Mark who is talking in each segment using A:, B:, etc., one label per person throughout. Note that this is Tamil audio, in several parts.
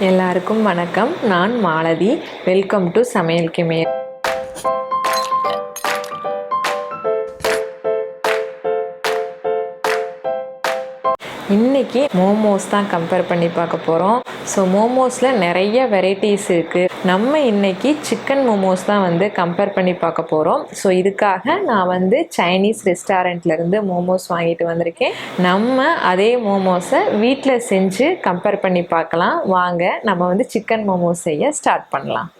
A: எல்லாருக்கும் வணக்கம். நான் மாலதி. வெல்கம் டு சமையல் கிமே. இன்றைக்கி மோமோஸ் தான் கம்பேர் பண்ணி பார்க்க போகிறோம். ஸோ மோமோஸில் நிறைய வெரைட்டிஸ் இருக்குது. நம்ம இன்றைக்கி சிக்கன் மோமோஸ் தான் கம்பேர் பண்ணி பார்க்க போகிறோம். ஸோ இதுக்காக நான் சைனீஸ் ரெஸ்டாரண்ட்லேருந்து மோமோஸ் வாங்கிட்டு வந்திருக்கேன். நம்ம அதே மோமோஸை வீட்டில் செஞ்சு கம்பேர் பண்ணி பார்க்கலாம். வாங்க நம்ம சிக்கன் மோமோஸ் செய்ய ஸ்டார்ட் பண்ணலாம்.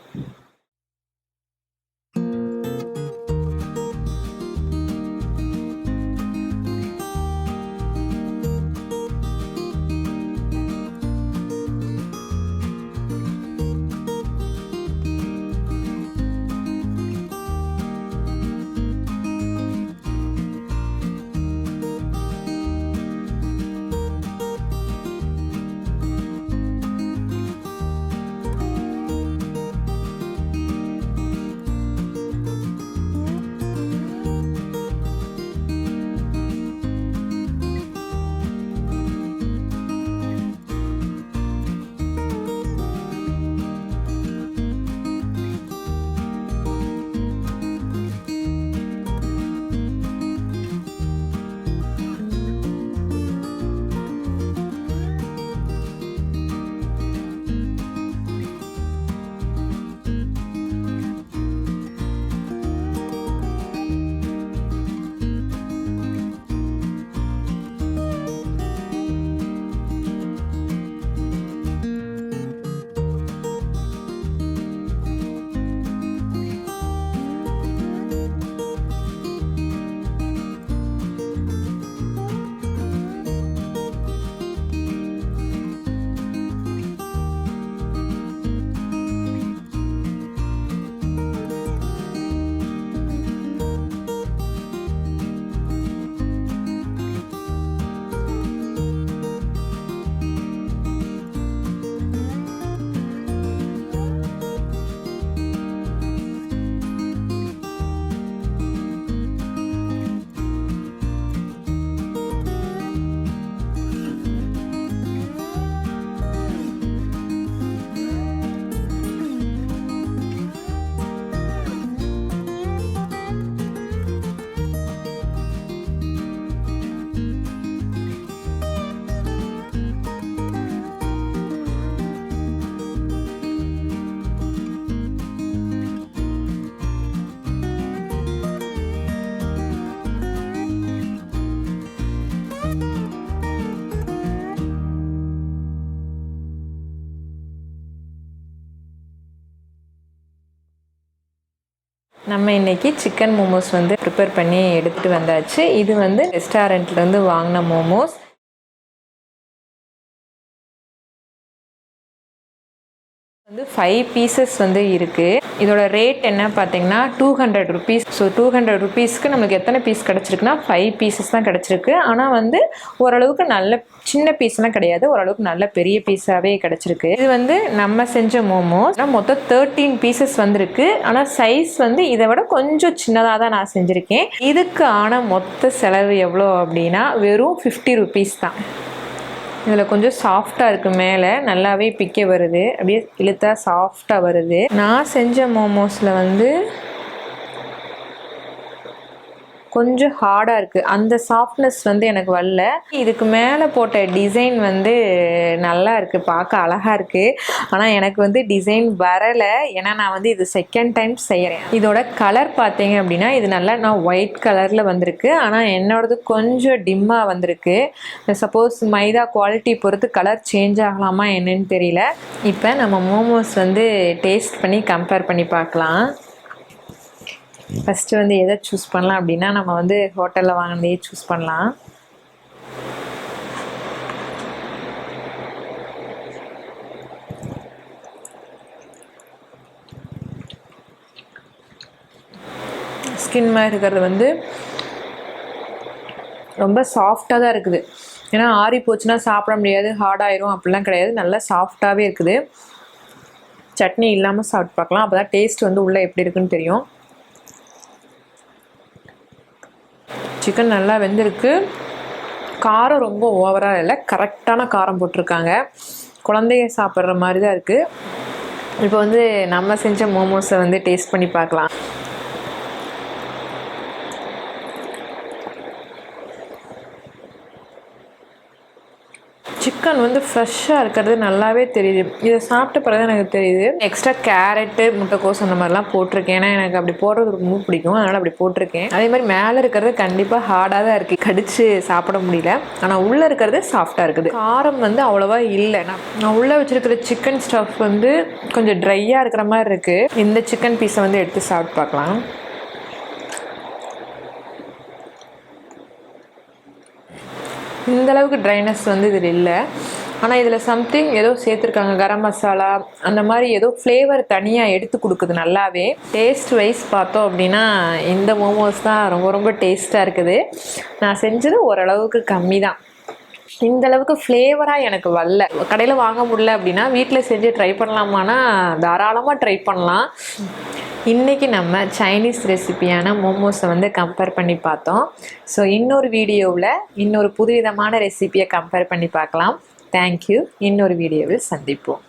A: நம்ம இன்றைக்கி சிக்கன் மோமோஸ் ப்ரிப்பேர் பண்ணி எடுத்துகிட்டு வந்தாச்சு. இது ரெஸ்டாரண்ட்லேருந்து வாங்கின மோமோஸ். ஃபைவ் பீசஸ் இருக்குது. இதோட ரேட் என்ன பார்த்தீங்கன்னா 200 rupees. ஸோ 200 rupeesக்கு நம்மளுக்கு எத்தனை பீஸ் கிடச்சிருக்குன்னா 5 பீசஸ் தான் கிடச்சிருக்கு. ஆனால் ஓரளவுக்கு நல்ல சின்ன பீஸ்லாம் கிடையாது, ஓரளவுக்கு நல்ல பெரிய பீஸாகவே கிடச்சிருக்கு. இது நம்ம செஞ்ச மோமோஸ் மொத்தம் 13 பீசஸ் வந்திருக்கு. ஆனால் சைஸ் இதை விட கொஞ்சம் சின்னதாக தான் நான் செஞ்சுருக்கேன். இதுக்கான மொத்த செலவு எவ்வளோ அப்படின்னா வெறும் 50 rupees தான். இதில் கொஞ்சம் சாஃப்டாக இருக்குது, மேலே நல்லாவே பிக்க வருது, அப்படியே இழுத்தா சாஃப்டாக வருது. நான் செஞ்ச மோமோஸில் கொஞ்சம் ஹார்டாக இருக்குது, அந்த சாஃப்ட்னஸ் எனக்கு வரல. இதுக்கு மேலே போட்ட டிசைன் நல்லா இருக்குது, பார்க்க அழகாக இருக்குது. ஆனால் எனக்கு டிசைன் வரலை, ஏன்னா நான் இது செகண்ட் டைம் செய்கிறேன். இதோட கலர் பார்த்தீங்க அப்படின்னா இது நல்லா நான் ஒயிட் கலரில் வந்திருக்கு. ஆனால் என்னோடது கொஞ்சம் டிம்மாக வந்திருக்கு. சப்போஸ் மைதா குவாலிட்டி பொறுத்து கலர் சேஞ்ச் ஆகலாமா என்னன்னு தெரியல. இப்போ நம்ம மோமோஸ் டேஸ்ட் பண்ணி கம்பேர் பண்ணி பார்க்கலாம். ஃபஸ்ட்டு எதை சூஸ் பண்ணலாம் அப்படின்னா நம்ம ஹோட்டலில் வாங்கினதே சூஸ் பண்ணலாம். ஸ்கின் மாதிரி இருக்கிறது ரொம்ப சாஃப்டாக தான் இருக்குது. ஏன்னா ஆறி போச்சுன்னா சாப்பிட முடியாது, ஹார்டாயிரும் அப்படிலாம் கிடையாது, நல்லா சாஃப்டாகவே இருக்குது. சட்னி இல்லாமல் சாப்பிட்டு பார்க்கலாம், அப்போ தான் டேஸ்ட் உள்ளே எப்படி இருக்குன்னு தெரியும். சிக்கன் நல்லா வெந்திருக்கு. காரம் ரொம்ப ஓவராக இல்லை, கரெக்டான காரம் போட்டிருக்காங்க. குழந்தைங்க சாப்பிட்ற மாதிரி தான் இருக்குது. இப்போ வந்து நம்ம செஞ்ச மோமோஸை வந்து டேஸ்ட் பண்ணி பார்க்கலாம். சிக்கன் வந்து ஃப்ரெஷ்ஷாக இருக்கிறது நல்லாவே தெரியுது. இதை சாப்பிட்ட பிறகு எனக்கு தெரியுது. எக்ஸ்ட்ரா கேரட்டு, முட்டைக்கோஸ் அந்த மாதிரிலாம் போட்டிருக்கேன். ஏன்னா எனக்கு அப்படி போடுறது ரொம்ப பிடிக்கும், அதனால் அப்படி போட்டிருக்கேன். அதே மாதிரி மேலே இருக்கிறது கண்டிப்பாக ஹார்டாக தான் இருக்குது, கடித்து சாப்பிட முடியல. ஆனால் உள்ளே இருக்கிறது சாஃப்டாக இருக்குது. காரம் வந்து அவ்வளோவா இல்லை. நான் உள்ளே வச்சுருக்கிற சிக்கன் ஸ்டஃப் வந்து கொஞ்சம் ட்ரையாக இருக்கிற மாதிரி இருக்குது. இந்த சிக்கன் பீஸை வந்து எடுத்து சாப்பிட்டு பார்க்கலாம். இந்தளவுக்கு ட்ரைனஸ் வந்து இதில் இல்லை. ஆனால் இதில் சம்திங் ஏதோ சேர்த்துருக்காங்க, கரம் மசாலா அந்த மாதிரி ஏதோ ஃப்ளேவர் தனியாக எடுத்து கொடுக்குது நல்லாவே. டேஸ்ட் வைஸ் பார்த்தோம் அப்படின்னா இந்த மோமோஸ் தான் ரொம்ப ரொம்ப டேஸ்ட்டாக இருக்குது. நான் செஞ்சது ஓரளவுக்கு கம்மி தான். இந்தளவுக்கு ஃப்ளேவராக எனக்கு வரல. கடையில் வாங்க முடியல அப்படின்னா வீட்டில் செஞ்சு ட்ரை பண்ணலாமான்னா தாராளமாக ட்ரை பண்ணலாம். இன்றைக்கி நம்ம சைனீஸ் ரெசிபியான மோமோஸை வந்து கம்பேர் பண்ணி பார்த்தோம். ஸோ இன்னொரு வீடியோவில் இன்னொரு புதுவிதமான ரெசிபியை கம்பேர் பண்ணி பார்க்கலாம். தேங்க்யூ. இன்னொரு வீடியோவில் சந்திப்போம்.